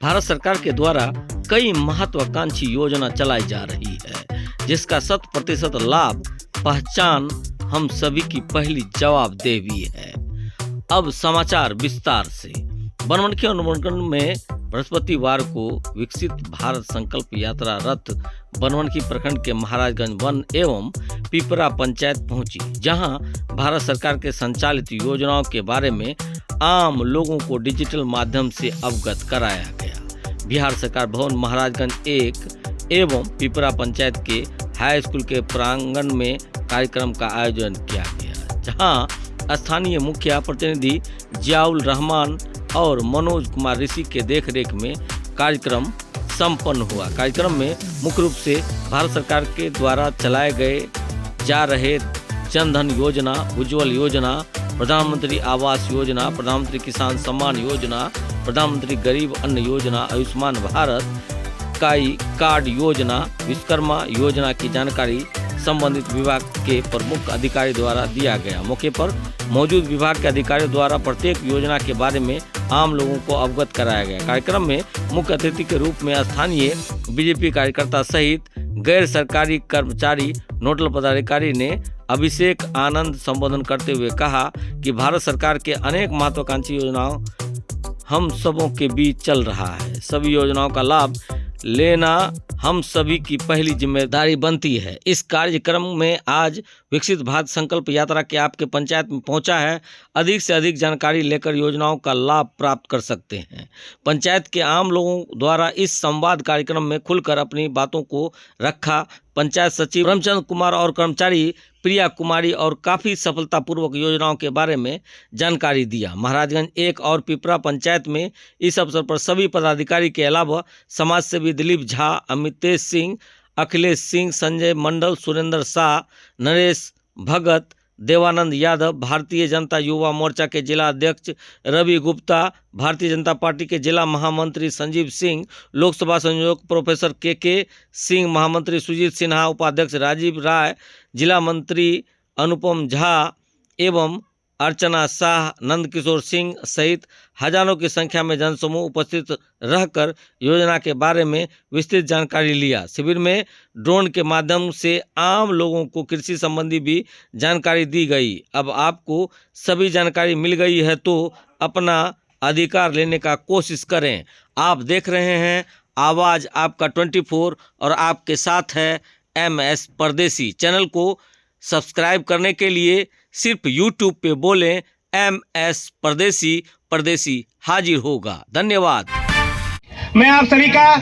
भारत सरकार के द्वारा कई महत्वाकांक्षी योजना चलाई जा रही है, जिसका 100% लाभ पहचान हम सभी की पहली जवाबदेही भी है। अब समाचार विस्तार से। बनमनखी अनुमंडल में बृहस्पतिवार को विकसित भारत संकल्प यात्रा रथ बनमनखी प्रखंड के महाराजगंज वन एवं पिपरा पंचायत पहुंची, जहां भारत सरकार के संचालित योजनाओं के बारे में आम लोगों को डिजिटल माध्यम से अवगत कराया गया। बिहार सरकार भवन महाराजगंज 1 एवं पिपरा पंचायत के हाई स्कूल के प्रांगण में कार्यक्रम का आयोजन किया गया, जहां स्थानीय मुखिया प्रतिनिधि जियाउल रहमान और मनोज कुमार ऋषि के देखरेख में कार्यक्रम संपन्न हुआ। कार्यक्रम में मुख्य रूप से भारत सरकार के द्वारा चलाए गए जा रहे जनधन योजना, उज्ज्वल योजना, प्रधानमंत्री आवास योजना, प्रधानमंत्री किसान सम्मान योजना, प्रधानमंत्री गरीब अन्न योजना, आयुष्मान भारत कार्ड योजना, विश्वकर्मा योजना की जानकारी संबंधित विभाग के प्रमुख अधिकारी द्वारा दिया गया। मौके पर मौजूद विभाग के अधिकारियों द्वारा प्रत्येक योजना के बारे में आम लोगों को अवगत कराया गया। कार्यक्रम में मुख्य अतिथि के रूप में स्थानीय बीजेपी कार्यकर्ता सहित गैर सरकारी कर्मचारी नोडल पदाधिकारी ने अभिषेक आनंद संबोधन करते हुए कहा कि भारत सरकार के अनेक महत्वाकांक्षी योजनाओं हम सबों के बीच चल रहा है। सभी योजनाओं का लाभ लेना हम सभी की पहली जिम्मेदारी बनती है। इस कार्यक्रम में आज विकसित भारत संकल्प यात्रा के आपके पंचायत में पहुंचा है। अधिक से अधिक जानकारी लेकर योजनाओं का लाभ प्राप्त कर सकते हैं। पंचायत के आम लोगों द्वारा इस संवाद कार्यक्रम में खुलकर अपनी बातों को रखा। पंचायत सचिव रामचंद्र कुमार और कर्मचारी प्रिया कुमारी और काफ़ी सफलतापूर्वक योजनाओं के बारे में जानकारी दिया। महाराजगंज 1 और पिपरा पंचायत में इस अवसर पर सभी पदाधिकारी के अलावा समाज सेवी दिलीप झा, अमितेश सिंह, अखिलेश सिंह, संजय मंडल, सुरेंद्र शाह, नरेश भगत, देवानंद यादव, भारतीय जनता युवा मोर्चा के जिला अध्यक्ष रवि गुप्ता, भारतीय जनता पार्टी के जिला महामंत्री संजीव सिंह, लोकसभा संयोजक प्रोफेसर के सिंह, महामंत्री सुजीत सिन्हा, उपाध्यक्ष राजीव राय, जिला मंत्री अनुपम झा एवं अर्चना शाह, नंदकिशोर सिंह सहित हजारों की संख्या में जनसमूह उपस्थित रहकर योजना के बारे में विस्तृत जानकारी लिया। शिविर में ड्रोन के माध्यम से आम लोगों को कृषि संबंधी भी जानकारी दी गई। अब आपको सभी जानकारी मिल गई है तो अपना अधिकार लेने का कोशिश करें। आप देख रहे हैं आवाज़ आपका 24 और आपके साथ है MS परदेसी। चैनल को सब्सक्राइब करने के लिए सिर्फ YouTube पे बोलें MS परदेसी हाजिर होगा। धन्यवाद। मैं आप सभी का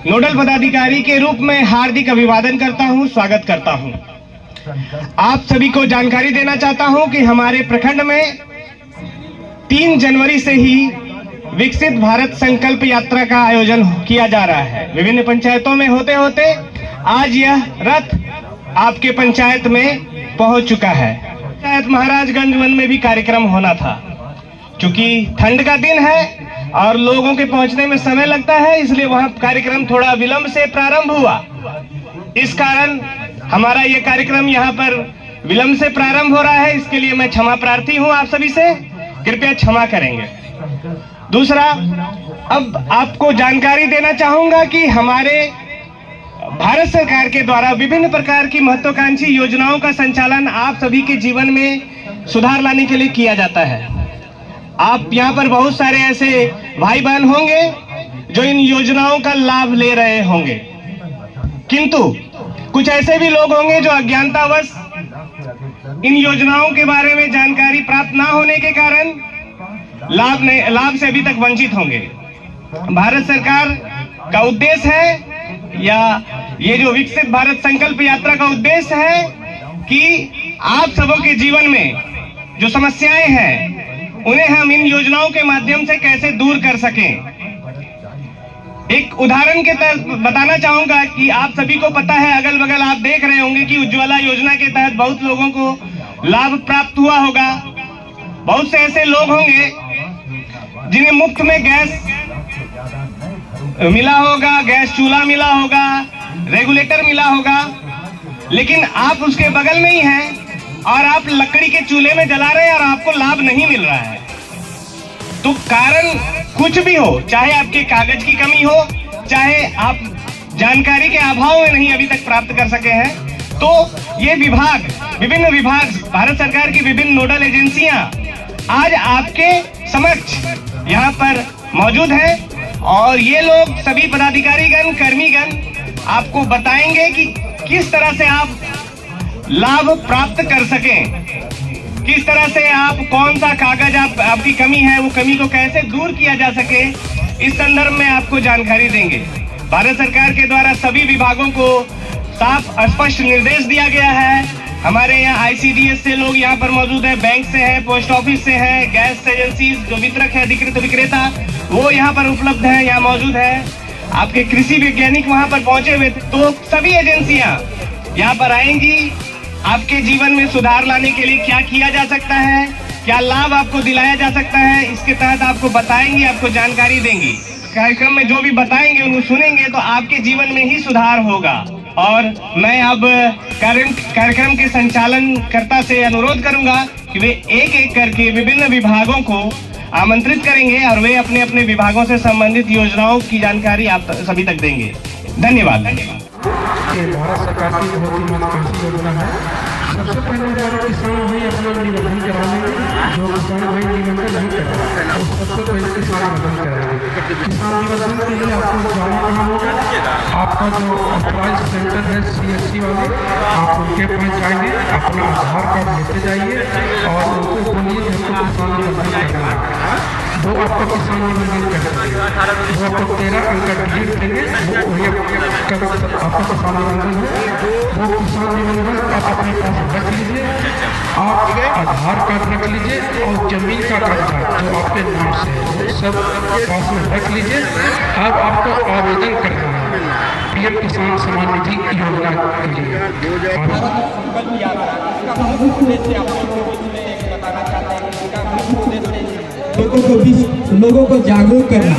नोडल पदाधिकारी के रूप में हार्दिक अभिवादन करता हूं, स्वागत करता हूं। आप सभी को जानकारी देना चाहता हूं कि हमारे प्रखंड में 3 जनवरी से ही विकसित भारत संकल्प यात्रा का आयोजन किया जा रहा है। विभिन्न पंचायतों में होते होते आज यह रथ आपके पंचायत में पहुंच चुका है। पंचायत महाराजगंज वन में भी कार्यक्रम होना था। चूंकि ठंड का दिन है और लोगों के पहुंचने में समय लगता है, इसलिए वहां कार्यक्रम थोड़ा विलंब से प्रारंभ हुआ। इस कारण हमारा ये कार्यक्रम यहाँ पर विलंब से प्रारंभ हो रहा है। इसके लिए मैं क्षमा प्रार्थी हूँ, आप सभी से कृपया क्षमा करेंगे। दूसरा, अब आपको जानकारी देना चाहूंगा कि हमारे भारत सरकार के द्वारा विभिन्न प्रकार की महत्वाकांक्षी योजनाओं का संचालन आप सभी के जीवन में सुधार लाने के लिए किया जाता है। आप यहाँ पर बहुत सारे ऐसे भाई बहन होंगे जो इन योजनाओं का लाभ ले रहे होंगे, किंतु कुछ ऐसे भी लोग होंगे जो अज्ञानतावश इन योजनाओं के बारे में जानकारी प्राप्त ना होने के कारण लाभ से अभी तक वंचित होंगे। भारत सरकार का उद्देश्य है, या ये जो विकसित भारत संकल्प यात्रा का उद्देश्य है कि आप सबों के जीवन में जो समस्याएं हैं उन्हें हम इन योजनाओं के माध्यम से कैसे दूर कर सकें। एक उदाहरण के तहत बताना चाहूंगा कि आप सभी को पता है, अगल बगल आप देख रहे होंगे कि उज्ज्वला योजना के तहत बहुत लोगों को लाभ प्राप्त हुआ होगा। बहुत से ऐसे लोग होंगे जिन्हें मुफ्त में गैस मिला होगा, गैस चूल्हा मिला होगा, रेगुलेटर मिला होगा, लेकिन आप उसके बगल में ही हैं और आप लकड़ी के चूल्हे में जला रहे हैं और आपको लाभ नहीं मिल रहा है। तो कारण कुछ भी हो, चाहे आपके कागज की कमी हो, चाहे आप जानकारी के अभाव में नहीं अभी तक प्राप्त कर सके हैं, तो ये विभाग, विभिन्न विभाग, भारत सरकार की विभिन्न नोडल एजेंसियां आज आपके समक्ष यहाँ पर मौजूद हैं और ये लोग सभी पदाधिकारीगण, कर्मीगण आपको बताएंगे कि किस तरह से आप लाभ प्राप्त कर सकें, किस तरह से आप, कौन सा कागज आपकी कमी है, वो कमी को कैसे दूर किया जा सके, इस संदर्भ में आपको जानकारी देंगे। भारत सरकार के द्वारा सभी विभागों को साफ स्पष्ट निर्देश दिया गया है। हमारे यहाँ ICDS से लोग यहाँ पर मौजूद है, बैंक से है, पोस्ट ऑफिस से है, गैस एजेंसी जो वितरक है, अधिकृत विक्रेता, वो यहाँ पर उपलब्ध है, यहाँ मौजूद है। आपके कृषि वैज्ञानिक वहाँ पर पहुंचे हुए थे। तो सभी एजेंसियां यहाँ पर आएंगी, आपके जीवन में सुधार लाने के लिए क्या किया जा सकता है, क्या लाभ आपको दिलाया जा सकता है, इसके तहत आपको बताएंगी, आपको जानकारी देंगी। कार्यक्रम में जो भी बताएंगे उनको सुनेंगे तो आपके जीवन में ही सुधार होगा। और मैं अब कार्यक्रम के संचालनकर्ता से अनुरोध करूंगा कि वे एक एक करके विभिन्न विभागों को आमंत्रित करेंगे और वे अपने अपने विभागों से संबंधित योजनाओं की जानकारी आप सभी तक देंगे। धन्यवाद। भारत सरकार की बहुत ही महत्वपूर्ण योजना है। सबसे पहले हमारे किसान भाई अपना निबंधन कराएंगे, जो किसान भाई निबंधन नहीं कराए तो सबसे पहले किसान निबंधन कराएंगे। किसान निबंधन के लिए आपको जाना कहाँ होगा, आपका जो ऑथराइज सेंटर है CSC वाले, आप उनके पास जाएंगे, अपना आधार कार्ड लेते जाइए और उनको बोलिए कि हमको किसान निबंधन करना है। वो आपका किसान निबंधन करेंगे, वो आपको 13 अंक का डिलीट देंगे, वही आपका किसान निबंधन है। वो किसान निबंधन आप अपने पास रख लीजिए, आप आधार कार्ड रख लीजिए और जमीन का कागजात जो आपके नाम से है सब पास में रख लीजिए। अब आपको आवेदन करना है PM किसान सम्मान निधि योजना के लिए। लोगों को जागरूक करना,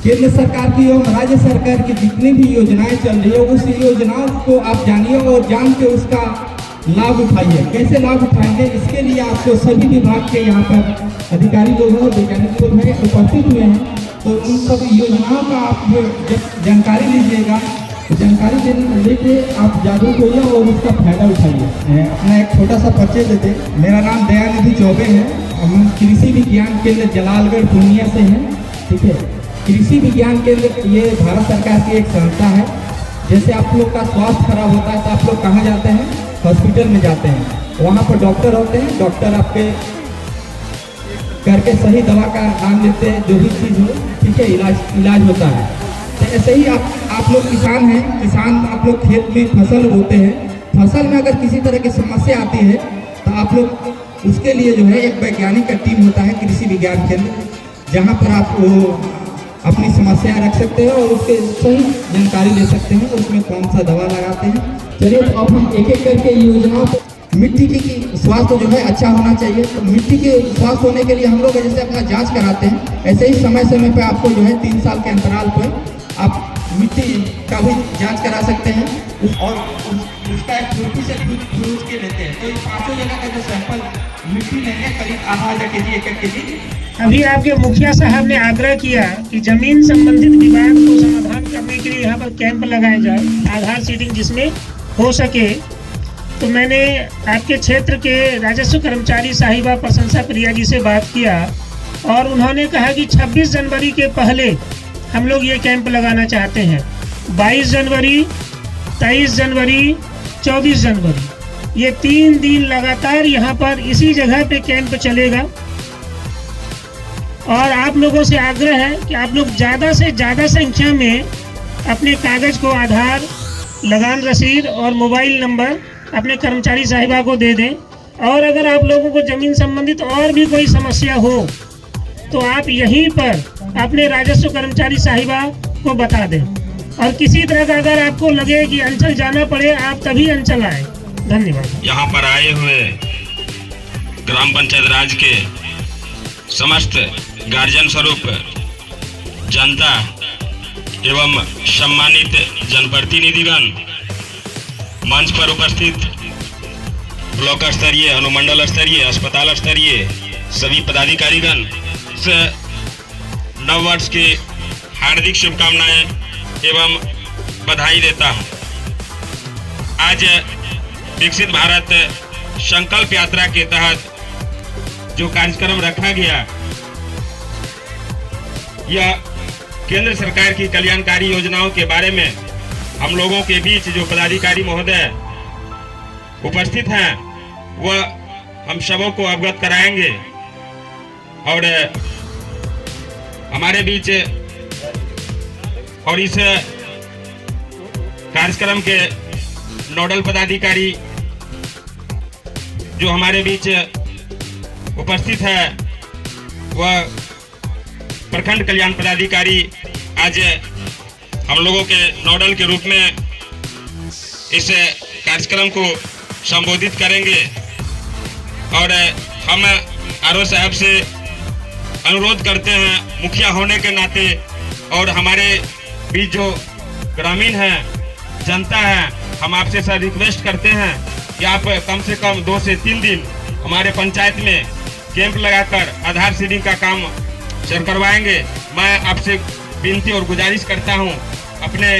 केंद्र सरकार की और राज्य सरकार की जितनी भी योजनाएं चल रही है उस योजनाओं को आप जानिए और जान के उसका लाभ उठाइए। कैसे लाभ उठाएंगे, इसके लिए आपको सभी विभाग के यहाँ पर अधिकारी लोग हैं, वैज्ञानिक लोग हैं, उपस्थित हुए हैं। तो उन सब योजनाओं का आप जब जानकारी लीजिएगा, जानकारी देने लेके आप जागरूक होइए और उसका फायदा उठाइए। अपना एक छोटा सा परिचय देते। मेरा नाम दयानिधि चौबे है, हम कृषि विज्ञान केंद्र जलालगढ़ पूर्णिया से हैं। ठीक है, कृषि विज्ञान केंद्र ये भारत सरकार की एक संस्था है। जैसे आप लोग का स्वास्थ्य खराब होता है तो आप लोग कहाँ जाते हैं, हॉस्पिटल में जाते हैं, वहाँ पर डॉक्टर होते हैं, डॉक्टर आपके करके सही दवा का नाम लेते हैं, जो भी चीज़ हो, ठीक है, इलाज होता है। तो ऐसे ही आप लोग किसान हैं, किसान आप लोग खेत में फसल बोते हैं, फसल में अगर किसी तरह की समस्या आती है तो आप लोग उसके लिए जो है एक वैज्ञानिक का टीम होता है कृषि विज्ञान केंद्र, जहाँ पर आप अपनी समस्या रख सकते हैं और उसके सही जानकारी ले सकते हैं, उसमें कौन सा दवा लगाते हैं। चलिए तो अब हम एक एक करके योजनाओं को, मिट्टी की स्वास्थ्य जो है अच्छा होना चाहिए। तो मिट्टी के स्वास्थ्य होने के लिए हम लोग जैसे अपना जांच कराते हैं, ऐसे ही समय समय पर आपको जो है 3 साल के अंतराल पर आप मिट्टी का भी जांच करा सकते हैं और उसका एक खुरपी से खूंच के लेते हैं। तो ये 5 जगह का जो सैंपल मिट्टी लेंगे, करीब आधा kg 1 kg। अभी आपके मुखिया साहब ने आग्रह किया कि जमीन संबंधित विवाद को समाधान करने के लिए यहाँ पर कैंप लगाया जाए, आधार सीडिंग जिसमें हो सके। तो मैंने आपके क्षेत्र के राजस्व कर्मचारी साहिबा प्रशंसा प्रिया जी से बात किया और उन्होंने कहा कि 26 जनवरी के पहले हम लोग ये कैंप लगाना चाहते हैं। 22 जनवरी, 23 जनवरी, 24 जनवरी, ये 3 दिन लगातार यहाँ पर इसी जगह पे कैंप चलेगा। और आप लोगों से आग्रह है कि आप लोग ज़्यादा से ज़्यादा संख्या में अपने कागज़ को, आधार, लगान रसीद और मोबाइल नंबर अपने कर्मचारी साहिबा को दे दें। और अगर आप लोगों को ज़मीन संबंधित और भी कोई समस्या हो तो आप यहीं पर अपने राजस्व कर्मचारी साहिबा को बता दें। और किसी तरह का अगर आपको लगे कि अंचल जाना पड़े, आप तभी अंचल आए। धन्यवाद। यहाँ पर आए हुए ग्राम पंचायत राज के समस्त गार्जियन स्वरूप जनता एवं सम्मानित जनप्रतिनिधिगण, मंच पर उपस्थित ब्लॉक स्तरीय, अनुमंडल स्तरीय, अस्पताल स्तरीय सभी पदाधिकारीगण, नव वर्ष की हार्दिक शुभकामनाएं एवं बधाई देता हूं। आज विकसित भारत संकल्प यात्रा के तहत जो कार्यक्रम रखा गया, यह केंद्र सरकार की कल्याणकारी योजनाओं के बारे में हम लोगों के बीच जो पदाधिकारी महोदय उपस्थित हैं वह हम सबों को अवगत कराएंगे। और हमारे बीच और इस कार्यक्रम के नोडल पदाधिकारी जो हमारे बीच उपस्थित है वह प्रखंड कल्याण पदाधिकारी आज हम लोगों के नोडल के रूप में इस कार्यक्रम को संबोधित करेंगे। और हम आरओ साहब से अनुरोध करते हैं मुखिया होने के नाते, और हमारे बीच जो ग्रामीण हैं, जनता है, हम आपसे सर रिक्वेस्ट करते हैं कि आप कम से कम 2 से 3 दिन हमारे पंचायत में कैंप लगाकर आधार सीडिंग का काम सर करवाएंगे। मैं आपसे विनती और गुजारिश करता हूं, अपने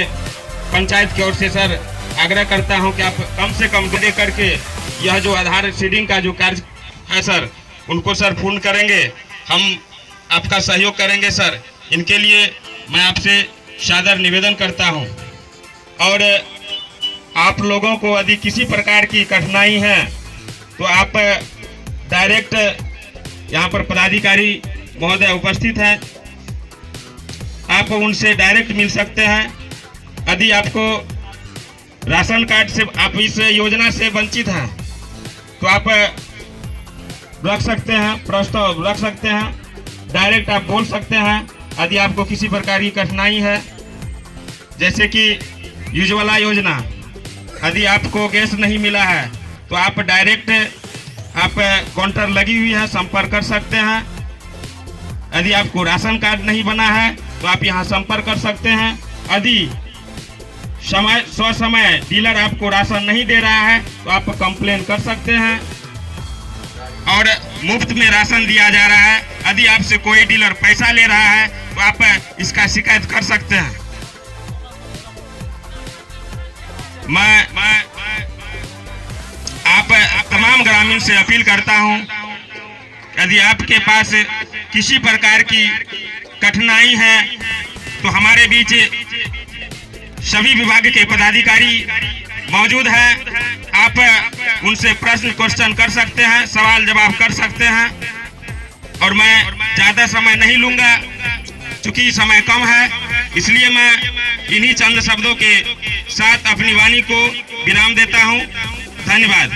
पंचायत की ओर से सर आग्रह करता हूं कि आप कम से कम दे करके यह जो आधार सीडिंग का जो कार्य है सर, उनको सर पूर्ण करेंगे। हम आपका सहयोग करेंगे सर। इनके लिए मैं आपसे सादर निवेदन करता हूं। और आप लोगों को यदि किसी प्रकार की कठिनाई है तो आप डायरेक्ट, यहाँ पर पदाधिकारी महोदय उपस्थित हैं, आप उनसे डायरेक्ट मिल सकते हैं। यदि आपको राशन कार्ड से आप इस योजना से वंचित हैं तो आप रख सकते हैं, प्रस्ताव रख सकते हैं, डायरेक्ट आप बोल सकते हैं। यदि आपको किसी प्रकार की कठिनाई है, जैसे कि उज्ज्वला योजना, यदि आपको गैस नहीं मिला है तो आप डायरेक्ट आप काउंटर लगी हुई है, संपर्क कर सकते हैं। यदि आपको राशन कार्ड नहीं बना है तो आप यहाँ संपर्क कर सकते हैं। यदि समय डीलर आपको राशन नहीं दे रहा है तो आप कंप्लेन कर सकते हैं। और मुफ्त में राशन दिया जा रहा है, यदि आपसे कोई डीलर पैसा ले रहा है तो आप इसका शिकायत कर सकते हैं। मैं आप तमाम ग्रामीण से अपील करता हूं, यदि आपके पास किसी प्रकार की कठिनाई है तो हमारे बीच सभी विभाग के पदाधिकारी मौजूद हैं। आप उनसे प्रश्न क्वेश्चन कर सकते हैं, सवाल जवाब कर सकते हैं। और मैं ज़्यादा समय नहीं लूँगा चूँकि समय कम है, इसलिए मैं इन्हीं चंद शब्दों के साथ अपनी वाणी को विराम देता हूँ। धन्यवाद।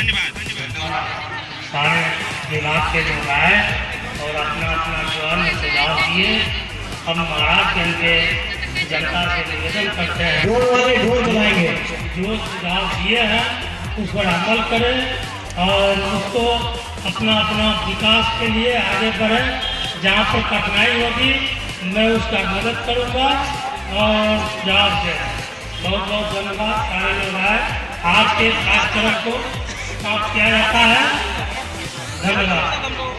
सारे विभाग के लोग आए और अपना अपना जो सुझाव दिए। हम महाराज के लिए जनता से निवेदन करते हैं, ढोल वाले ढोल बजाएंगे, जो सुझाव दिए हैं उस पर अमल करें और उसको अपना अपना विकास के लिए आगे बढ़ें। जहाँ पर कठिनाई होगी मैं उसका मदद करूँगा और जवाब दें। बहुत बहुत धन्यवाद। सारे लोग आए, आज के कार्यक्रम को समाप्त किया जाता है। धन्यवाद।